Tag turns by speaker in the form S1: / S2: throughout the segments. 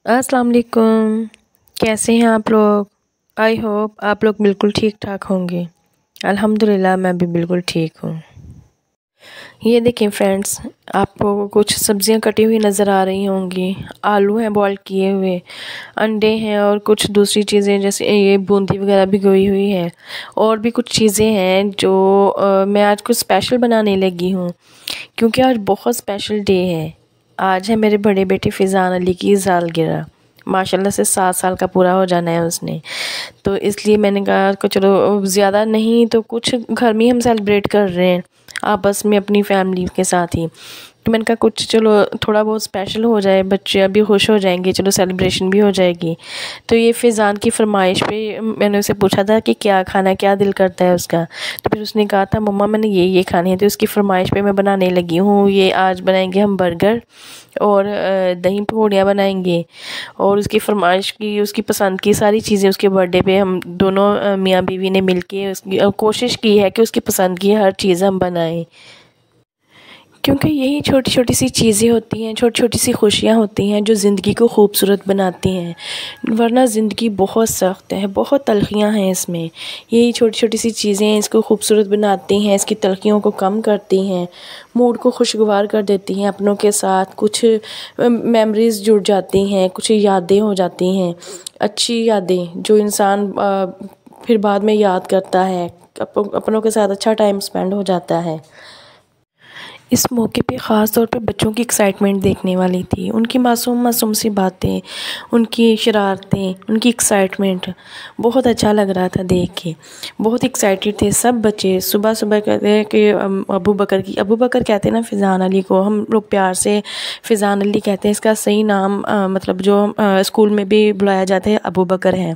S1: अस्सलाम वालेकुम। कैसे हैं आप लोग? आई होप आप लोग बिल्कुल ठीक ठाक होंगे। अल्हम्दुलिल्लाह मैं भी बिल्कुल ठीक हूँ। ये देखें फ्रेंड्स, आपको कुछ सब्जियां कटी हुई नज़र आ रही होंगी। आलू हैं बॉयल किए हुए, अंडे हैं और कुछ दूसरी चीज़ें जैसे ये बूंदी वगैरह भिगोई हुई है। और भी कुछ चीज़ें हैं जो मैं आज कुछ स्पेशल बनाने लगी हूँ, क्योंकि आज बहुत स्पेशल डे है। आज है मेरे बड़े बेटे फ़िज़ान अली की सालगिरह। माशाल्लाह से 7 साल का पूरा हो जाना है उसने। तो इसलिए मैंने कहा कि चलो ज़्यादा नहीं तो कुछ घर में ही हम सेलिब्रेट कर रहे हैं, आपस में अपनी फैमिली के साथ ही। तो मैंने कहा कुछ चलो थोड़ा बहुत स्पेशल हो जाए, बच्चे अभी खुश हो जाएंगे, चलो सेलिब्रेशन भी हो जाएगी। तो ये फ़िज़ान की फरमाइश पे मैंने उसे पूछा था कि क्या खाना, क्या दिल करता है उसका। तो फिर उसने कहा था मम्मा मैंने ये खाने हैं, तो उसकी फरमाइश पे मैं बनाने लगी हूँ। ये आज बनाएंगे हम बर्गर और दही पकौड़ियाँ बनाएंगे। और उसकी फरमाइश की, उसकी पसंद की सारी चीज़ें उसके बर्थडे पे हम दोनों मियाँ बीवी ने मिलके उसकी कोशिश की है कि उसकी पसंद की हर चीज़ हम बनाएं, क्योंकि यही छोटी छोटी सी चीज़ें होती हैं, छोटी छोटी सी खुशियाँ होती हैं जो ज़िंदगी को खूबसूरत बनाती हैं। वरना ज़िंदगी बहुत सख्त है, बहुत तलखियाँ हैं इसमें। यही छोटी छोटी सी चीज़ें इसको खूबसूरत बनाती हैं, इसकी तलखियों को कम करती हैं, मूड को खुशगवार कर देती हैं। अपनों के साथ कुछ मेमोरीज़ जुड़ जाती हैं, कुछ यादें हो जाती हैं, अच्छी यादें जो इंसान फिर बाद में याद करता है। अपनों के साथ अच्छा टाइम स्पेंड हो जाता है। इस मौके पे ख़ास तौर पे बच्चों की एक्साइटमेंट देखने वाली थी। उनकी मासूम मासूम सी बातें, उनकी शरारतें, उनकी एक्साइटमेंट बहुत अच्छा लग रहा था देख के। बहुत एक्साइटेड थे सब बच्चे। सुबह सुबह कहते हैं कि अबू बकर कहते हैं ना फ़िज़ान अली को, हम लोग प्यार से फ़िज़ान अली कहते हैं। इसका सही नाम मतलब जो स्कूल में भी बुलाया जाता है अबू बकर है।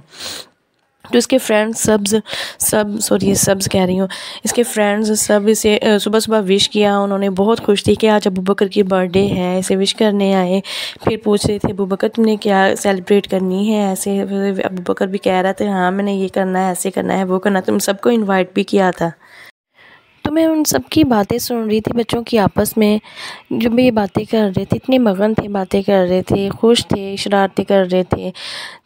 S1: तो इसके फ्रेंड्स सब्ज़ कह रही हूँ, इसके फ्रेंड्स सब इसे सुबह सुबह विश किया। उन्होंने बहुत खुश थी कि आज अबू बकर की बर्थडे है, इसे विश करने आए। फिर पूछ रहे थे अबू बकर तुमने क्या सेलिब्रेट करनी है ऐसे। अबू बकर भी कह रहा था हाँ मैंने ये करना है, ऐसे करना है, वो करना है। तुम सबको इन्वाइट भी किया था। तो मैं उन सब की बातें सुन रही थी, बच्चों की आपस में जब ये बातें कर रहे थे, इतने मगन थे, बातें कर रहे थे, खुश थे, शरारतें कर रहे थे।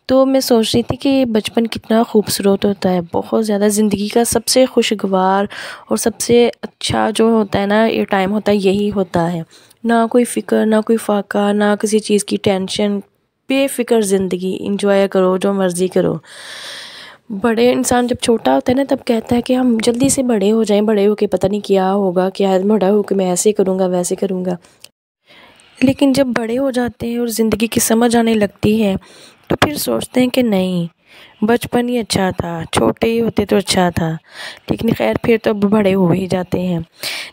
S1: तो मैं सोच रही थी कि बचपन कितना खूबसूरत होता है, बहुत ज़्यादा। ज़िंदगी का सबसे खुशगवार और सबसे अच्छा जो होता है ना, ये टाइम होता है, यही होता है। ना कोई फ़िक्र, ना कोई फाका, ना किसी चीज़ की टेंशन, बेफ़िक्र ज़िंदगी। एंजॉय करो, जो मर्ज़ी करो। बड़े इंसान जब छोटा होता है ना, तब कहता है कि हम जल्दी से बड़े हो जाएं, बड़े होके पता नहीं क्या होगा, क्या बड़ा होकर मैं ऐसे करूँगा, वैसे करूँगा। लेकिन जब बड़े हो जाते हैं और ज़िंदगी की समझ आने लगती है, तो फिर सोचते हैं कि नहीं, बचपन ही अच्छा था, छोटे ही होते तो अच्छा था। लेकिन खैर फिर तो अब बड़े हो ही जाते हैं।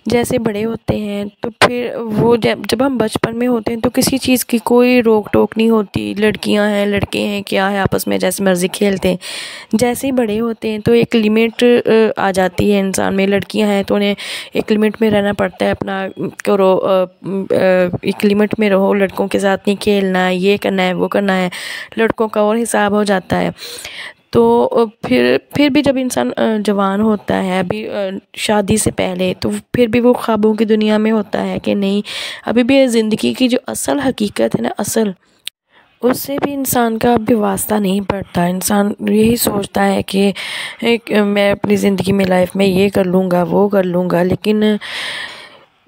S1: जैसे बड़े होते हैं तो फिर वो जब हम बचपन में होते हैं तो किसी चीज़ की कोई रोक टोक नहीं होती। लड़कियां हैं, लड़के हैं, क्या है, आपस में जैसे मर्ज़ी खेलते हैं। जैसे ही बड़े होते हैं तो एक लिमिट आ जाती है इंसान में। लड़कियां हैं तो उन्हें एक लिमिट में रहना पड़ता है, अपना करो, एक लिमिट में रहो, लड़कों के साथ नहीं खेलना है, ये करना है, वो करना है। लड़कों का और हिसाब हो जाता है। तो फिर भी जब इंसान जवान होता है, अभी शादी से पहले, तो फिर भी वो ख्वाबों की दुनिया में होता है कि नहीं, अभी भी ज़िंदगी की जो असल हकीकत है ना, असल, उससे भी इंसान का अभी वास्ता नहीं पड़ता। इंसान यही सोचता है कि मैं अपनी ज़िंदगी में, लाइफ में ये कर लूँगा, वो कर लूँगा। लेकिन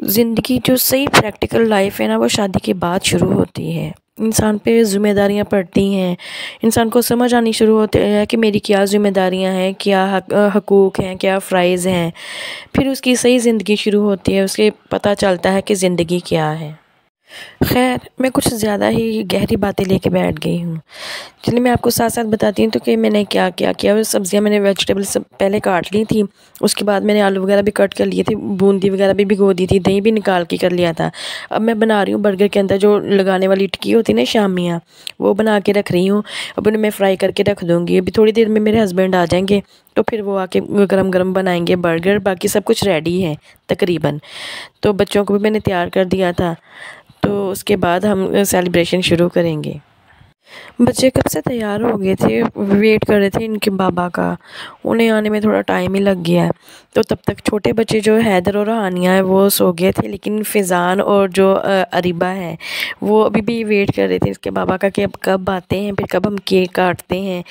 S1: ज़िंदगी जो सही प्रैक्टिकल लाइफ है ना, वो शादी के बाद शुरू होती है। इंसान पे ज़िम्मेदारियाँ पड़ती हैं, इंसान को समझ आनी शुरू होती है कि मेरी क्या ज़िम्मेदारियाँ हैं, क्या हकूक़ हैं, क्या फ़राइज़ हैं। फिर उसकी सही ज़िंदगी शुरू होती है, उसे पता चलता है कि ज़िंदगी क्या है। खैर मैं कुछ ज़्यादा ही गहरी बातें लेके बैठ गई हूँ। चलिए मैं आपको साथ साथ बताती हूँ तो कि मैंने क्या क्या किया। वो सब्ज़ियाँ, मैंने वेजिटेबल सब पहले काट ली थी। उसके बाद मैंने आलू वगैरह भी कट कर लिए थे, बूंदी वगैरह भी भिगो दी थी, दही भी निकाल के कर लिया था। अब मैं बना रही हूँ बर्गर के अंदर जो लगाने वाली टिक्की होती है ना, शामियाँ, वो बना के रख रही हूँ। अब उन्हें मैं फ्राई करके रख दूँगी। अभी थोड़ी देर में मेरे हस्बैंड आ जाएंगे तो फिर वो आके गरम गरम बनाएंगे बर्गर। बाकी सब कुछ रेडी है तकरीबन। तो बच्चों को भी मैंने तैयार कर दिया था। तो उसके बाद हम सेलिब्रेशन शुरू करेंगे। बच्चे कब से तैयार हो गए थे, वेट कर रहे थे इनके बाबा का। उन्हें आने में थोड़ा टाइम ही लग गया है। तो तब तक छोटे बच्चे जो हैदर और हानिया है वो सो गए थे, लेकिन फ़िज़ान और जो अरीबा है वो अभी भी वेट कर रहे थे इसके बाबा का कि अब कब आते हैं, फिर कब हम केक काटते हैं।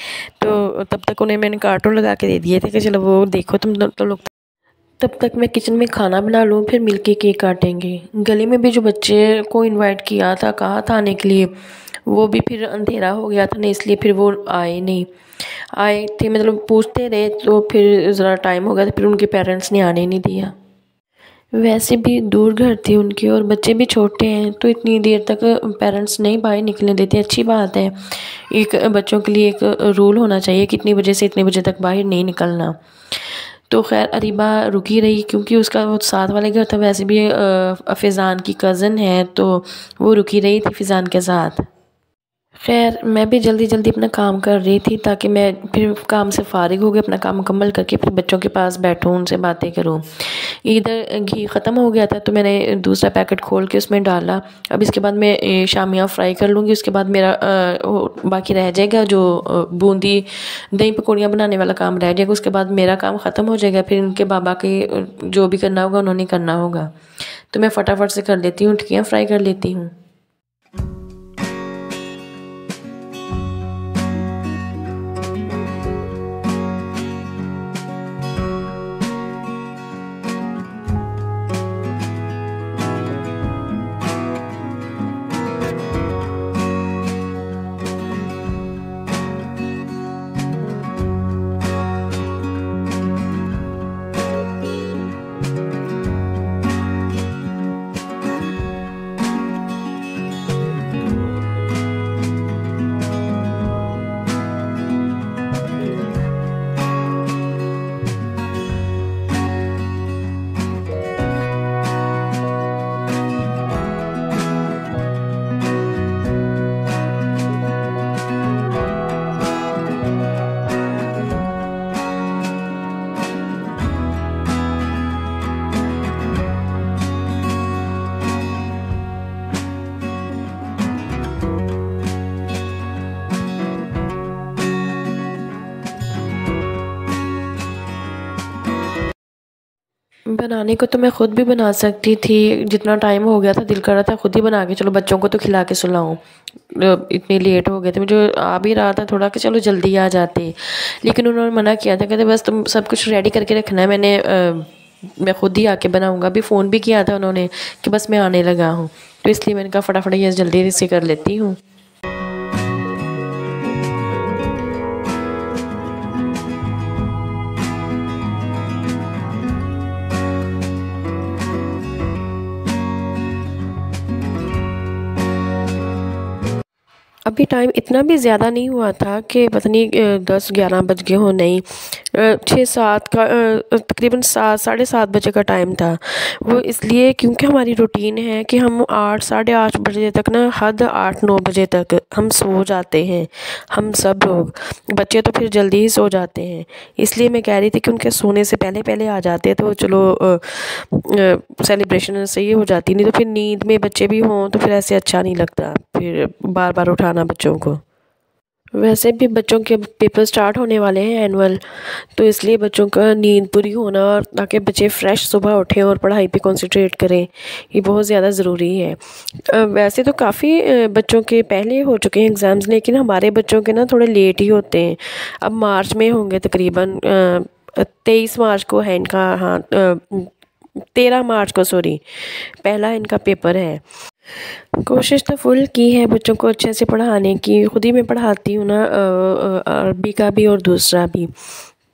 S1: तो तब तक उन्हें मैंने कार्टून लगा के दे दिए थे कि चलो वो देखो तुम लोग। तब तक मैं किचन में खाना बना लूँ, फिर मिलके केक काटेंगे। गली में भी जो बच्चे को इनवाइट किया था, कहा था आने के लिए, वो भी फिर अंधेरा हो गया था ना, इसलिए फिर वो आए नहीं। आए थे मतलब पूछते रहे, तो फिर ज़रा टाइम हो गया तो फिर उनके पेरेंट्स ने आने नहीं दिया। वैसे भी दूर घर थी उनकी और बच्चे भी छोटे हैं, तो इतनी देर तक पेरेंट्स नहीं बाहर निकलने देते। अच्छी बात है, एक बच्चों के लिए एक रूल होना चाहिए कि इतनी बजे से इतने बजे तक बाहर नहीं निकलना। तो खैर अरीबा रुकी रही, क्योंकि उसका वो साथ वाले घर था, वैसे भी फ़िज़ान की कज़न है, तो वो रुकी रही थी फ़िज़ान के साथ। खैर मैं भी जल्दी जल्दी अपना काम कर रही थी, ताकि मैं फिर काम से फ़ारिग हो गई, अपना काम मुकम्मल करके फिर बच्चों के पास बैठूँ, उनसे बातें करूँ। इधर घी ख़त्म हो गया था, तो मैंने दूसरा पैकेट खोल के उसमें डाला। अब इसके बाद मैं शामियाँ फ्राई कर लूँगी। उसके बाद मेरा बाकी रह जाएगा जो बूंदी दही पकौड़ियाँ बनाने वाला काम रह जाएगा। उसके बाद मेरा काम ख़त्म हो जाएगा, फिर इनके बाबा के जो भी करना होगा उन्होंने करना होगा। तो मैं फटाफट से कर लेती हूँ, टिक्कियाँ फ्राई कर लेती हूँ। बनाने को तो मैं ख़ुद भी बना सकती थी, जितना टाइम हो गया था दिल कर रहा था ख़ुद ही बना के चलो बच्चों को तो खिला के सुलाऊं। इतने लेट हो गए थे, मुझे आ भी रहा था थोड़ा कि चलो जल्दी आ जाते, लेकिन उन्होंने मना किया था, कहते बस तुम सब कुछ रेडी करके रखना है, मैं ख़ुद ही आके बनाऊंगा। अभी फ़ोन भी किया था उन्होंने कि बस मैं आने लगा हूँ, तो इसलिए मैंने कहा फटाफट ये जल्दी से कर लेती हूँ। अभी टाइम इतना भी ज़्यादा नहीं हुआ था कि पता नहीं 10-11 बज गए हो, नहीं 6-7 का तकरीबन 7-7:30 बजे का टाइम था। वो इसलिए क्योंकि हमारी रूटीन है कि हम 8-8:30 बजे तक ना, हद 8-9 बजे तक हम सो जाते हैं, हम सब लोग। बच्चे तो फिर जल्दी ही सो जाते हैं, इसलिए मैं कह रही थी कि उनके सोने से पहले पहले आ जाते तो चलो सेलिब्रेशन सही हो जाती। नहीं तो फिर नींद में बच्चे भी हों तो फिर ऐसे अच्छा नहीं लगता, फिर बार बार उठाना बच्चों को। वैसे भी बच्चों के पेपर स्टार्ट होने वाले हैं एनुअल, तो इसलिए बच्चों का नींद पूरी होना, और ताकि बच्चे फ्रेश सुबह उठें और पढ़ाई पे कंसंट्रेट करें, ये बहुत ज़्यादा ज़रूरी है। वैसे तो काफ़ी बच्चों के पहले हो चुके हैं एग्ज़ाम्स, लेकिन हमारे बच्चों के ना थोड़े लेट ही होते हैं। अब मार्च में होंगे तकरीबन, 23 मार्च को है इनका, हाँ 13 मार्च को, सॉरी, पहला इनका पेपर है। कोशिश तो फुल की है बच्चों को अच्छे से पढ़ाने की, खुद ही मैं पढ़ाती हूँ ना, अरबी का भी और दूसरा भी।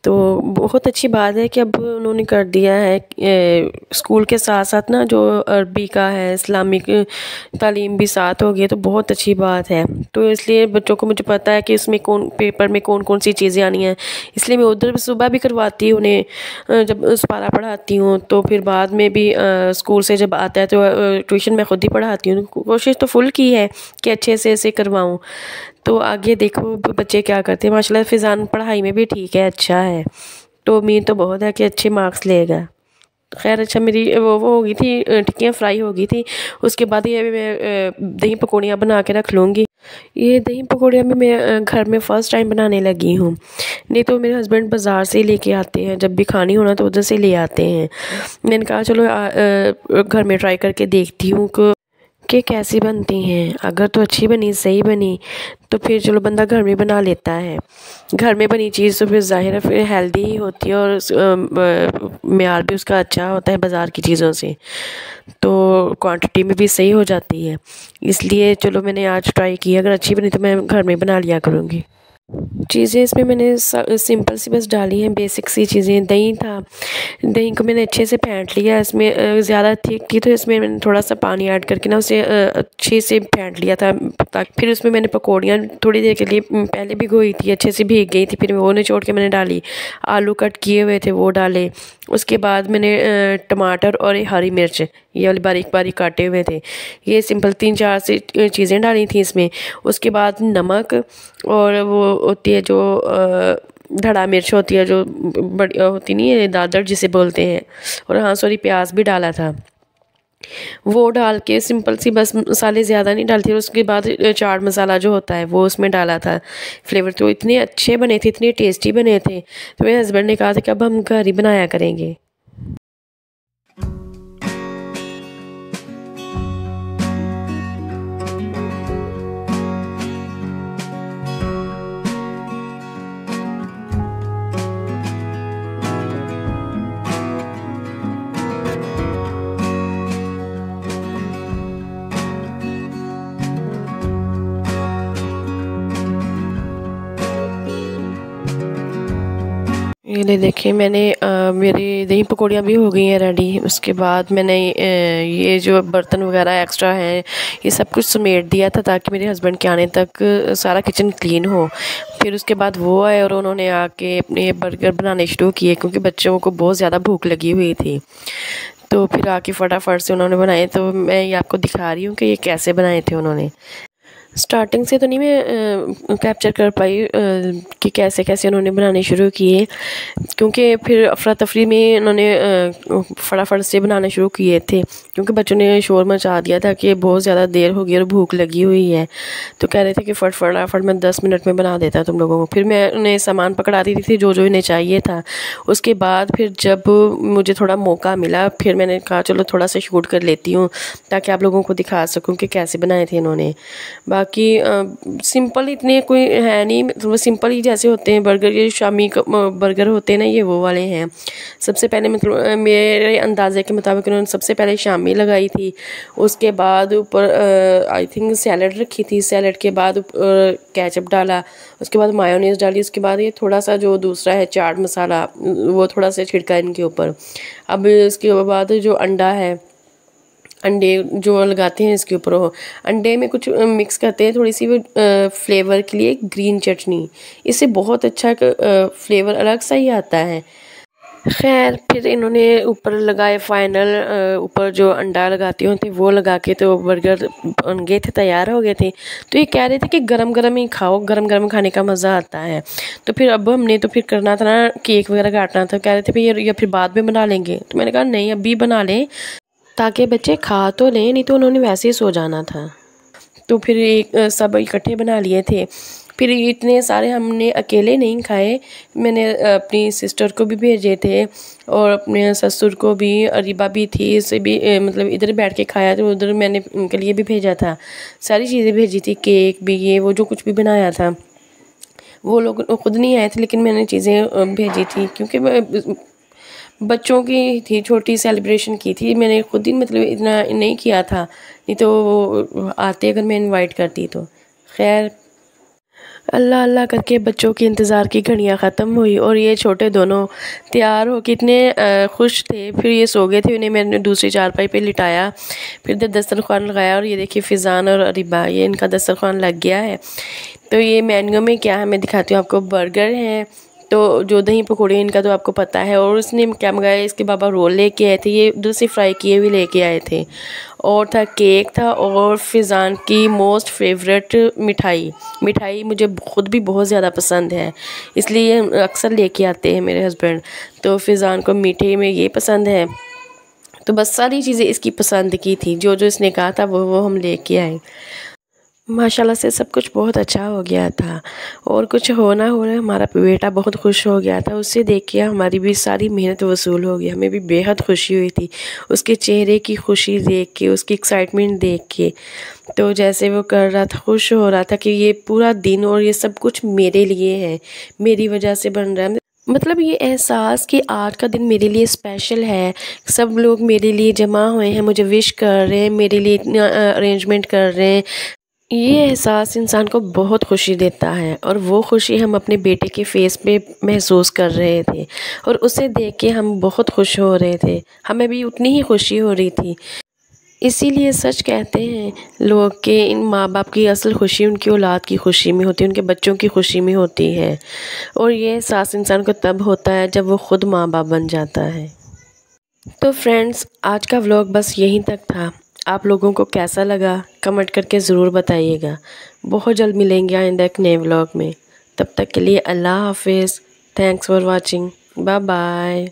S1: तो बहुत अच्छी बात है कि अब उन्होंने कर दिया है स्कूल के साथ साथ ना जो अरबी का है, इस्लामिक तालीम भी साथ हो गई, तो बहुत अच्छी बात है। तो इसलिए बच्चों को मुझे पता है कि इसमें कौन पेपर में कौन कौन सी चीज़ें आनी हैं, इसलिए मैं उधर सुबह भी करवाती हूँ उन्हें, जब सुपारा पढ़ाती हूँ, तो फिर बाद में भी स्कूल से जब आता है तो ट्यूशन मैं खुद ही पढ़ाती हूँ। कोशिश तो फुल की है कि अच्छे से ऐसे करवाऊँ। तो आगे देखो बच्चे क्या करते हैं। माशाल्लाह फ़िज़ान पढ़ाई में भी ठीक है, अच्छा है, तो उम्मीद तो बहुत है कि अच्छे मार्क्स लेगा। खैर अच्छा, मेरी वो हो गई थी, टिक्कियाँ फ्राई हो गई थी। उसके बाद ये मैं दही पकौड़ियाँ बना के रख लूँगी। ये दही पकौड़े अभी मैं घर में फ़र्स्ट टाइम बनाने लगी हूँ। नहीं तो मेरे हस्बैंड बाज़ार से ही लेके आते हैं, जब भी खानी हो ना तो उधर से ले आते हैं। मैंने कहा चलो घर में ट्राई करके देखती हूँ कि कैसी बनती हैं। अगर तो अच्छी बनी, सही बनी, तो फिर चलो बंदा घर में बना लेता है। घर में बनी चीज़ तो फिर ज़ाहिर है फिर हेल्दी ही होती है और मेयार भी उसका अच्छा होता है बाज़ार की चीज़ों से, तो क्वांटिटी में भी सही हो जाती है। इसलिए चलो मैंने आज ट्राई किया, अगर अच्छी बनी तो मैं घर में बना लिया करूँगी। चीज़ें इसमें मैंने सिंपल सी बस डाली हैं, बेसिक सी चीज़ें। दही था, दही को मैंने अच्छे से फेंट लिया। इसमें ज़्यादा थिक थी तो इसमें मैंने थोड़ा सा पानी ऐड करके ना उसे अच्छे से फेंट लिया था। फिर उसमें मैंने पकौड़ियाँ थोड़ी देर के लिए पहले भिगोई थी, अच्छे से भीग गई थी, फिर वो निचोड़ के मैंने डाली। आलू कट किए हुए थे वो डाले। उसके बाद मैंने टमाटर और हरी मिर्च ये वाली बारीक बारीक काटे हुए थे, ये सिंपल 3-4 से चीज़ें डाली थी इसमें। उसके बाद नमक और वो होती है जो धड़ा मिर्च होती है, जो बड़ी होती नहीं है, दादर जिसे बोलते हैं, और हाँ सॉरी प्याज भी डाला था। वो डाल के सिंपल सी बस, मसाले ज़्यादा नहीं डालती। और उसके बाद चाट मसाला जो होता है वो उसमें डाला था। फ्लेवर तो इतने अच्छे बने थे, इतने टेस्टी बने थे, तो मेरे हस्बैंड ने कहा था कि अब हम घर ही बनाया करेंगे। ये देखिए मैंने मेरी दही पकौड़ियाँ भी हो गई हैं रेडी। उसके बाद मैंने ये जो बर्तन वगैरह एक्स्ट्रा हैं ये सब कुछ समेट दिया था ताकि मेरे हस्बैंड के आने तक सारा किचन क्लीन हो। फिर उसके बाद वो आए और उन्होंने आके अपने बर्गर बनाने शुरू किए, क्योंकि बच्चों को बहुत ज़्यादा भूख लगी हुई थी। तो फिर आके फटाफट से उन्होंने बनाए। तो मैं ये आपको दिखा रही हूँ कि ये कैसे बनाए थे उन्होंने। स्टार्टिंग से तो नहीं मैं कैप्चर कर पाई कि कैसे कैसे उन्होंने बनाने शुरू किए, क्योंकि फिर अफरा तफरी में उन्होंने फटाफट से बनाने शुरू किए थे, क्योंकि बच्चों ने शोर मचा दिया था कि बहुत ज़्यादा देर हो गई और भूख लगी हुई है। तो कह रहे थे कि फटाफट मैं 10 मिनट में बना देता तुम लोगों को। फिर मैं उन्हें सामान पकड़ा दी थी जो जो इन्हें चाहिए था। उसके बाद फिर जब मुझे थोड़ा मौका मिला फिर मैंने कहा चलो थोड़ा सा शूट कर लेती हूँ ताकि आप लोगों को दिखा सकूँ कि कैसे बनाए थे इन्होंने। बाकी सिंपल इतने कोई है नहीं, मतलब सिंपल ही जैसे होते हैं बर्गर, ये शामी बर्गर होते हैं ना, ये वो वाले हैं। सबसे पहले मतलब मेरे अंदाजे के मुताबिक उन्होंने सबसे पहले शामी लगाई थी। उसके बाद ऊपर आई थिंक सैलड रखी थी, सैलड के बाद केचप डाला, उसके बाद मायोनीज डाली, उसके बाद ये थोड़ा सा जो दूसरा है चाट मसाला वो थोड़ा सा छिड़का इनके ऊपर। अब इसके बाद जो अंडा है, अंडे जो लगाते हैं इसके ऊपर, हो अंडे में कुछ मिक्स करते हैं थोड़ी सी वो फ्लेवर के लिए, ग्रीन चटनी, इससे बहुत अच्छा फ्लेवर अलग सा ही आता है। खैर फिर इन्होंने ऊपर लगाए फाइनल, ऊपर जो अंडा लगाती होती वो लगा के तो बर्गर बन गए थे, तैयार हो गए थे। तो ये कह रहे थे कि गरम गरम ही खाओ, गरम गरम खाने का मज़ा आता है। तो फिर अब हमने तो फिर करना था ना, केक वगैरह काटना था, कह रहे थे भैया या फिर बाद में बना लेंगे। तो मैंने कहा नहीं अभी बना लें ताकि बच्चे खा तो लें, नहीं तो उन्होंने वैसे ही सो जाना था। तो फिर एक सब इकट्ठे बना लिए थे। फिर इतने सारे हमने अकेले नहीं खाए, मैंने अपनी सिस्टर को भी भेजे थे और अपने ससुर को भी, अरीबा भी थी, इसे भी मतलब इधर बैठ के खाया, तो उधर मैंने उनके लिए भी भेजा था। सारी चीज़ें भेजी थी, केक भी, ये वो जो कुछ भी बनाया था। वो लोग खुद नहीं आए थे लेकिन मैंने चीज़ें भेजी थी, क्योंकि बच्चों की थी, छोटी सेलिब्रेशन की थी, मैंने खुद ही मतलब इतना नहीं किया था, नहीं तो वो आते अगर मैं इनवाइट करती तो। खैर अल्लाह अल्लाह करके बच्चों के इंतज़ार की घड़ियाँ ख़त्म हुई और ये छोटे दोनों तैयार हो के इतने खुश थे। फिर ये सो गए थे, उन्हें मैंने दूसरी चारपाई पे लिटाया, फिर दस्तरखान लगाया और ये देखिए फ़िज़ान और अरीबा, ये इनका दस्तरखान लग गया है। तो ये मेन्यू में क्या है मैं दिखाती हूँ आपको। बर्गर हैं, तो जो दही पकौड़े इनका तो आपको पता है, और उसने क्या मंगाया, इसके बाबा रोल लेके आए थे, ये उधर से फ्राई किए हुए लेके आए थे, और था केक था, और फ़िज़ान की मोस्ट फेवरेट मिठाई मुझे खुद भी बहुत ज़्यादा पसंद है, इसलिए अक्सर लेके आते हैं मेरे हस्बैंड। तो फ़िज़ान को मीठे में ये पसंद है, तो बस सारी चीज़ें इसकी पसंद की थी, जो जो इसने कहा था वो हम लेके आए। माशाल्लाह से सब कुछ बहुत अच्छा हो गया था और कुछ हो ना हो रहा हमारा बेटा बहुत खुश हो गया था। उसे देख के हमारी भी सारी मेहनत वसूल हो गई। हमें भी बेहद खुशी हुई थी उसके चेहरे की खुशी देख के, उसकी एक्साइटमेंट देख के। तो जैसे वो कर रहा था, खुश हो रहा था कि ये पूरा दिन और ये सब कुछ मेरे लिए है, मेरी वजह से बन रहा है। मतलब ये एहसास कि आज का दिन मेरे लिए स्पेशल है, सब लोग मेरे लिए जमा हुए हैं, मुझे विश कर रहे हैं, मेरे लिए इतना अरेंजमेंट कर रहे हैं। ये एहसास इंसान को बहुत खुशी देता है और वो खुशी हम अपने बेटे के फेस पे महसूस कर रहे थे और उसे देख के हम बहुत खुश हो रहे थे। हमें भी उतनी ही खुशी हो रही थी। इसीलिए सच कहते हैं लोग कि इन माँ बाप की असल खुशी उनकी औलाद की खुशी में होती है, उनके बच्चों की खुशी में होती है। और ये एहसास इंसान को तब होता है जब वो खुद माँ बाप बन जाता है। तो फ्रेंड्स, आज का व्लॉग बस यहीं तक था। आप लोगों को कैसा लगा कमेंट करके ज़रूर बताइएगा। बहुत जल्द मिलेंगे आइंदा एक नए व्लॉग में। तब तक के लिए अल्लाह हाफिज़। Thanks for watching. Bye bye.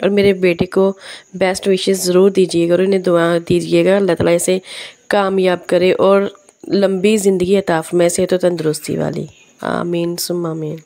S1: और मेरे बेटे को बेस्ट विशेस ज़रूर दीजिएगा और उन्हें दुआ दीजिएगा अल्लाह ताला इसे कामयाब करे और लंबी ज़िंदगी अता फरमाए, सेहत और तंदुरुस्ती वाली। आमीन सुम्मा आमीन।